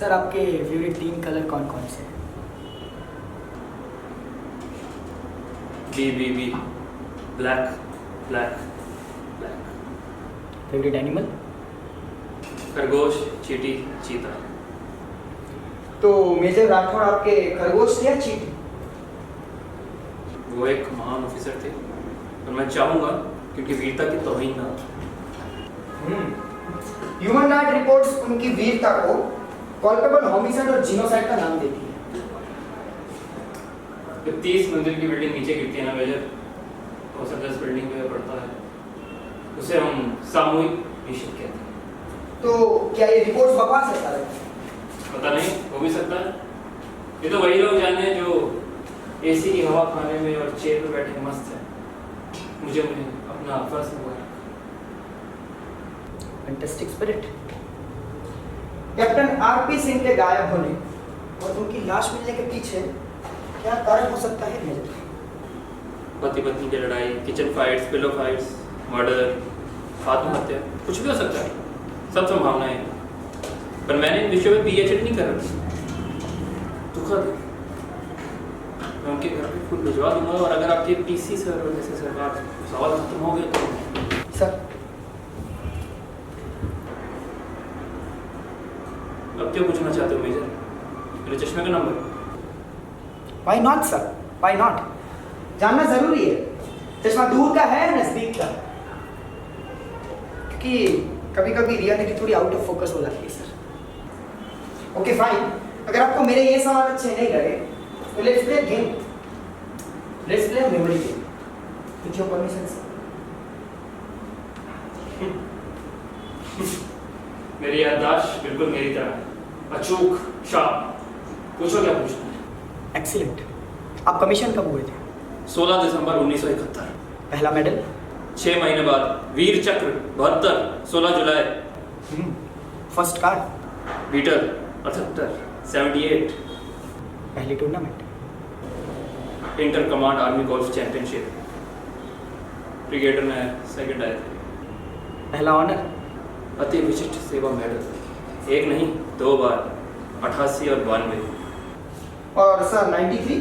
Sir आपके favourite 3 colour कौन कौन से हैं? B black black black. Favourite animal? खरगोश, चींटी, चीता। तो मेजर राठौड़ आपके खरगोश थे या चींटी? वो एक महान ऑफिसर थे और मैं चाहूंगा क्योंकि वीरता की तौहीन ना। ह्यूमन राइट रिपोर्ट्स उनकी वीरता को कल्पेबल होमिसाइड और जीनोसाइड का नाम देती है। जब 30 मंजिल की बिल्डिंग नीचे गिरती है ना मेजर, तो 10 बिल्डिंग पे पड़ता है, उसे हम सामूहिक निश्चित कहते हैं। तो क्या ये रिपोर्ट्स बकवास है सारे? पता नहीं, हो भी सकता है। ये तो वही लोग जाने जो एसी की हवा खाने में और चेयर पे बैठे मस्त है। मुझे अपना फर्ज हुआ है। Fantastic spirit. Captain RP Singh के गायब होने और उनकी लाश मिलने के पीछे क्या कारण हो सकता है मेजर? पति पत्नी की लड़ाई, kitchen fights, pillow fights, murder, आत्महत्या, कुछ भी हो सकता है। सब संभावनाएं हैं, पर मैंने इन विषयों में पीएचडी नहीं कर रखी। दुखद, मैं उनके घर पे फुल भिजवा दूंगा और अगर आपके पीसी सर और जैसे सरकार सवाल खत्म हो गए तो सर अब क्या पूछना चाहते हो मेजर? मेरे चश्मे का number? Why not sir, why not? जानना जरूरी है चश्मा दूर का है या नजदीक का, क्योंकि कभी कभी रियलिटी थोड़ी आउट ऑफ फोकस हो जाती है सर। ओके फाइन, अगर आपको मेरे ये सवाल अच्छे नहीं लगे तो let's play game, let's play memory game with your permission sir. मेरी याददाश्त बिल्कुल मेरी तरह है, अचूक, शार्प। पूछो क्या पूछना है। एक्सीलेंट। आप कमीशन कब हुए थे? 16 दिसंबर 1971। पहला मेडल? 6 महीने बाद। वीर चक्र 72, 16 जुलाई। First card? बीटल 78, 78। पहली tournament? Inter command army golf championship, brigadier में सेकंड आए थे। पहला ऑनर? अति विशिष्ट सेवा मेडल, एक नहीं 2 बार, 88 और 92। और सर 93?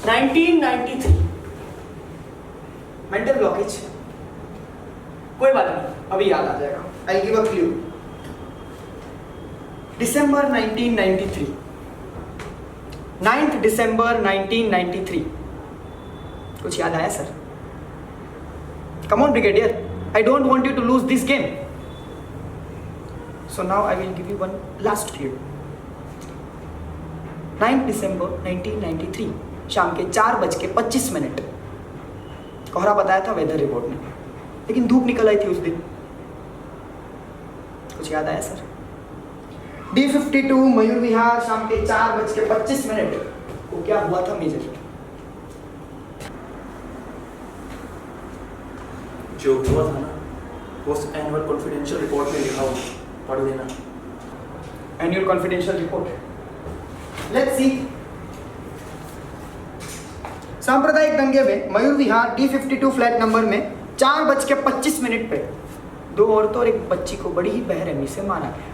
1993 मेंटल ब्लॉकेज, कोई बात नहीं, अभी याद आ जाएगा। I give a clue. दिसंबर 1993, 9 दिसंबर 1993। कुछ याद आया sir? Come on brigadier, I don't want you to lose this game. So now I will give you one last clue. 9 दिसंबर 1993 शाम के 4:25। कोहरा बताया था वेदर रिपोर्ट ने, लेकिन धूप निकल आई थी उस दिन। कुछ याद आया सर? D52 मयूर विहार शाम के 4:25 को क्या हुआ था मेजर? जो हुआ था ना, पोस्ट एनुअल कॉन्फिडेंशियल रिपोर्ट में लिखा हुआ, पढ़ लेना। Annual confidential report, let's see. सांप्रदायिक दंगे में Mayur Vihar D52 flat number में 4:25 पे 2 औरतों और एक बच्ची को बड़ी ही बेरहमी से मारा गया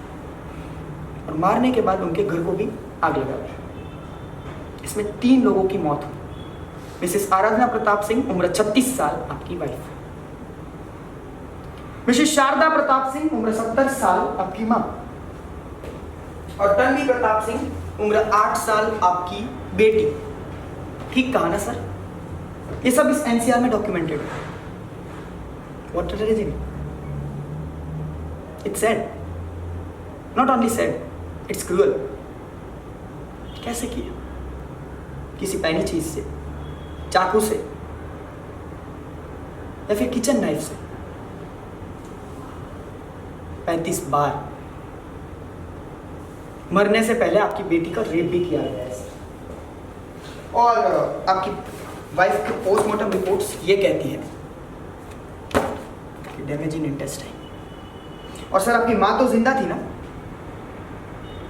और मारने के बाद उनके घर को भी आग लगा गया। इसमें 3 लोगों की मौत हुई। मिसेस आराधना प्रताप सिंह, उम्र 36 साल, आपकी वाइफ। मिसेस शारदा प्रताप सिंह, उम्र 70 साल, आपकी मां। और तन्वी प्रताप सिंह, उम्र 8 साल, आपकी बेटी। ठीक कहा ना सर? ये सब इस एनसीआर में डॉक्यूमेंटेड है। What tragedy! It's sad, not only sad, it's cruel. कैसे किया? किसी पैनी चीज से, चाकू से या फिर किचन नाइफ से? 35 बार। मरने से पहले आपकी बेटी का रेप भी किया गया है सर। और आपकी वाइफ की पोस्टमार्टम रिपोर्ट्स ये कहती है कि डैमेज इन इंटेस्टाइन। और सर आपकी माँ तो जिंदा थी ना?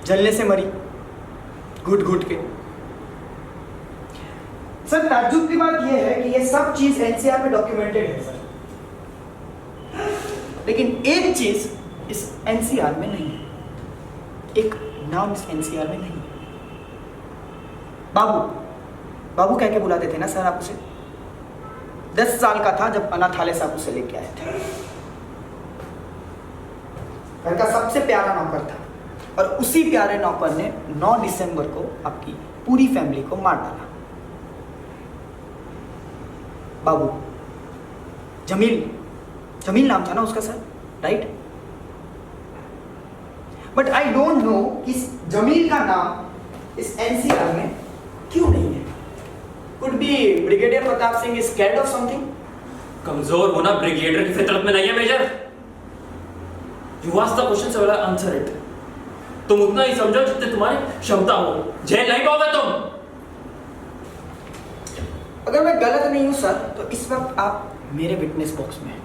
जलने से मरी, घुट घुट के। सर ताज्जुब की बात यह है कि ये सब चीज एनसीआर में डॉक्यूमेंटेड है सर, लेकिन एक चीज इस एनसीआर में नहीं है। एक नाम इस एनसीआर में नहीं। बाबू बाबू कह के बुलाते थे ना सर आप उसे। 10 साल का था जब अनाथालय से आप उसे लेके आए थे। घर का सबसे प्यारा नौकर था और उसी प्यारे नौकर ने 9 दिसंबर को आपकी पूरी फैमिली को मार डाला। बाबू जमील नाम था ना उसका sir, right? But I don't know कि जमील का नाम इस एनसीआर में क्यों नहीं है। Could be brigadier Pratap Singh is scared of something. कमजोर होना ब्रिगेडियर की फितरत में नहीं है major. You ask the question so I answer it. तुम उतना ही समझो जितने तुम्हारी क्षमता हो। झेल नहीं पाओगे तुम। अगर मैं गलत नहीं हूं सर तो इस वक्त आप मेरे विटनेस बॉक्स में हैं।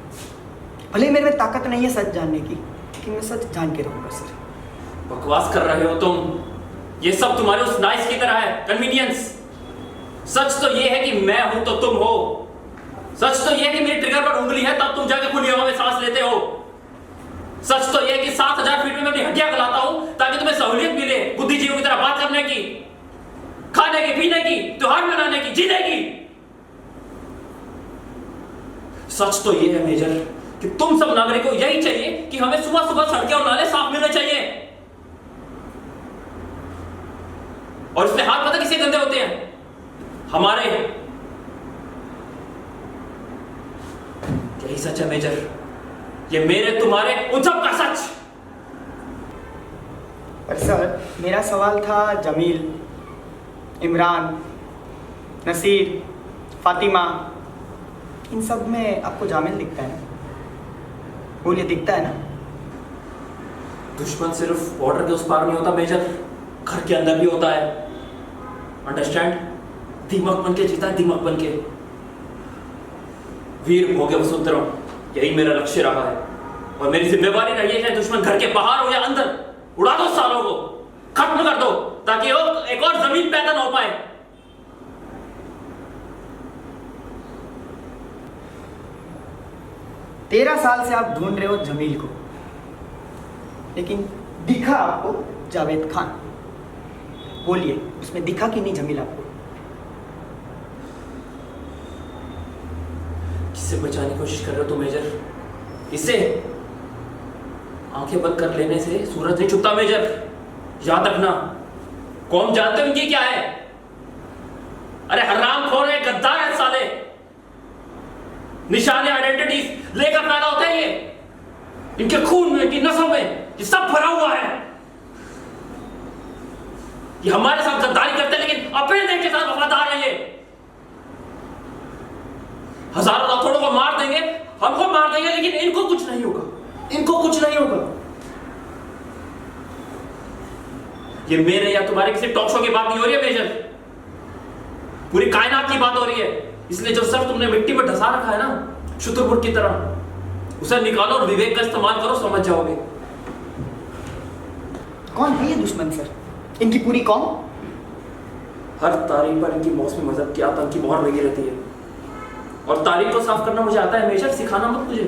भले मेरे में ताकत नहीं है सच जानने की, लेकिन मैं सच जान के रहूंगा सर। बकवास कर रहे हो तुम। ये सब तुम्हारे उस नाइस की तरह है, कन्वीनियंस। सच तो ये है कि मैं हूं तो तुम हो। सच तो ये है कि मेरी ट्रिगर पर उंगली है तब तुम जाके खुली हवा में सांस लेते हो। सच तो ये है कि 7000 फीट में मैं अपनी हड्डियां गलाता हूं ताकि तुम्हें सहूलियत मिले बुद्धिजीवियों की तरह बात करने की, खाने की, पीने की, त्योहार मनाने की, जीने की। सच तो ये है मेजर कि तुम सब नागरिकों को यही चाहिए कि हमें सुबह सुबह सड़कें और नाले साफ मिलने चाहिए। और इसमें हाथ पता किसके गंदे होते हैं? हमारे। यही सच है मेजर। ये मेरे तुम्हारे उन सब का सच। पर सर मेरा सवाल था जमील, इमरान, नसीर, फातिमा, इन सब में आपको जामिल दिखता है ना? बोलिए, दिखता है ना? दुश्मन सिर्फ बॉर्डर के उस पार नहीं होता मेजर, घर के अंदर भी होता है। अंडरस्टैंड? दीमक बन के जीता है, दीमक बन के। वीर भोगे वसुंधरम, यही मेरा लक्ष्य रहा है और मेरी जिम्मेवारी रही है। चाहे दुश्मन घर के बाहर हो या अंदर, उड़ा दो सालों को, खत्म कर दो ताकि वो एक और जमीन पैदा ना हो पाए। 13 साल से आप ढूंढ रहे हो जमील को, लेकिन दिखा आपको जावेद खान। बोलिए, उसमें दिखा कि नहीं जमील आपको? किससे बचाने की कोशिश कर रहे हो तुम मेजर? इससे आंखें बंद कर लेने से सूरज नहीं छुपता मेजर, याद रखना। कौन जानते हो इनकी क्या है? अरे हरामखोर है, गद्दार है साले। निशाने, आइडेंटिटीज लेकर पैदा होते हैं ये। इनके खून में, इनकी नस्ल में ये सब भरा हुआ है। ये हमारे साथ गद्दारी करते हैं लेकिन अपने देश के साथ वफादार है ये। हजारों राठौड़ों को मार देंगे, हमको मार देंगे, लेकिन इनको कुछ नहीं होगा, इनको कुछ नहीं होगा। ये मेरे या तुम्हारे किसी टॉक शो की बात नहीं हो रही है मेजर, पूरी कायनात की बात हो रही है। इसलिए जो सर तुमने मिट्टी में ढसा रखा है ना शुतुरमुर्ग की तरह, उसे निकालो और विवेक का इस्तेमाल करो, समझ जाओगे। कौन है ये दुश्मन सर? इनकी पूरी कौम? हर तारीख पर इनकी मौसमी मजहब की आतंकी मोहर लगी रहती है और तारीख को साफ करना मुझे आता है मेजर, सिखाना मत मुझे,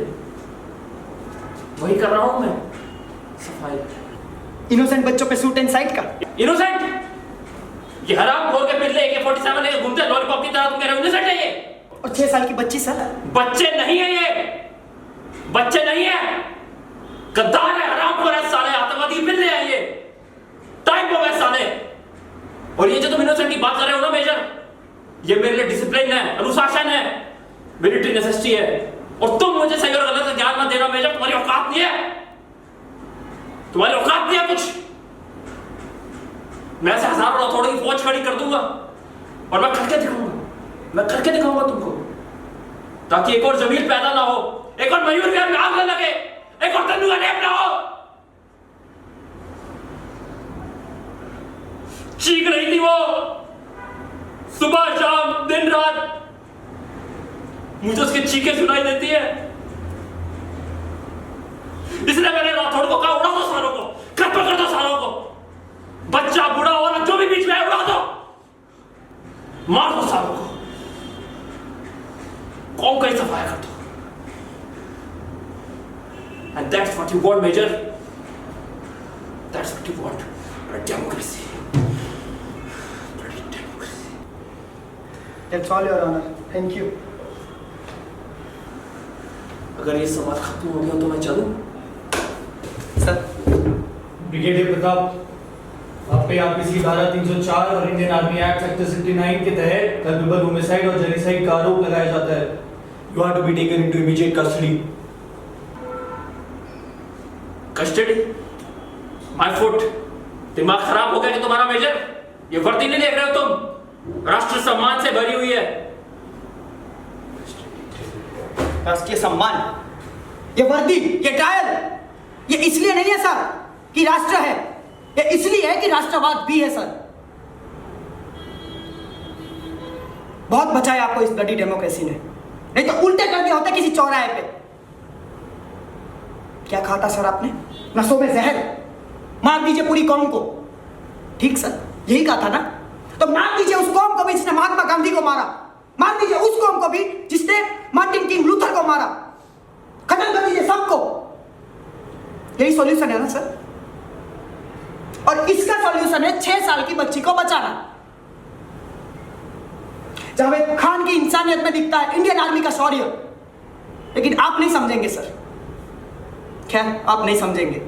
वही कर रहा हूं मैं, सफाई। इनोसेंट बच्चों पे सूट एंड साइड का? इनोसेंट? ये हरामखोर के पिल्ले AK-47 लेके घूमते हैं लॉलीपॉप की तरह, तुम कह रहे हो इनोसेंट है ये? और 6 साल की बच्ची सर? बच्चे नहीं है ये, बच्चे नहीं है, गद्दार है, हरामखोर है साले, आतंकवादी पिल्ले हैं ये, टाइम बम है साले। और ये जो तुम इनोसेंट की बात कर रहे हो ना मेजर, ये मेरे लिए डिसिप्लिन है, अनुशासन है, मिलिट्री नेसेसिटी है। और तुम मुझे सही और गलत का ज्ञान मत देना मेजर, तुम्हारी औकात नहीं है, तुम्हारी औकात नहीं है कुछ। मैं ऐसे हजारों राठौड़ों की फौज खड़ी कर दूंगा और मैं करके दिखाऊंगा, मैं करके दिखाऊंगा तुमको, ताकि एक और जमील पैदा ना हो, एक और मयूर विहार में आग न लगे, एक और तन्नू का ढेप ना हो। चीख रही थी वो सुबह शाम दिन रात, मुझे उसकी चीखें सुनाई देती है। इसने मैंने राठौड़ को कहा उड़ा दो सारों को, खत्म कर दो सारों को, बच्चा बूढ़ा औरत जो भी बीच में है उड़ा दो, मार दो सारों को, कौन कहीं सफाया कर दो। And that's what you want, Major. That's That's what you want. A democracy. Bloody democracy. That's all, Your Honor. Thank you. अगर ये संवाद खत्म हो गया तो मैं चलूं? सर, ब्रिगेडियर प्रताप, आप पे आईपीसी धारा 304 और इंडियन आर्मी एक्ट सेक्टर 69 के तहत कल्पेबल होमिसाइड और जेनोसाइड का आरोप लगाया जाता है। You are to be taken into immediate custody. Custody? My foot. दिमाग खराब हो गया कि तुम्हारा मेजर? ये वर्दी नहीं देख रहे हो तुम? राष्ट्र सम्मान से भरी हुई है। राष्ट्रीय सम्मान, ये वर्दी, ये ट्रायल, ये इसलिए नहीं है सर कि राष्ट्र है, ये इसलिए है कि राष्ट्रवाद भी है सर। बहुत बचाया आपको इस ब्लडी डेमोक्रेसी ने, नहीं तो उल्टे कर दिया होता किसी चौराहे पे। क्या कहा था सर आपने? नसों में जहर, मार दीजिए पूरी कौम को। ठीक सर, यही कहा था ना? तो मार दीजिए उस कौम को भी जिसने महात्मा गांधी को मारा, मार दीजिए उस कौम को भी जिसने मार्टिन किंग लूथर को मारा, खत्म कर दीजिए सबको। यही सॉल्यूशन है ना सर? और इसका सॉल्यूशन है 6 साल की बच्ची को बचाना। जावेद खान की इंसानियत में दिखता है इंडियन आर्मी का शौर्य, लेकिन आप नहीं समझेंगे सर। खैर, आप नहीं समझेंगे।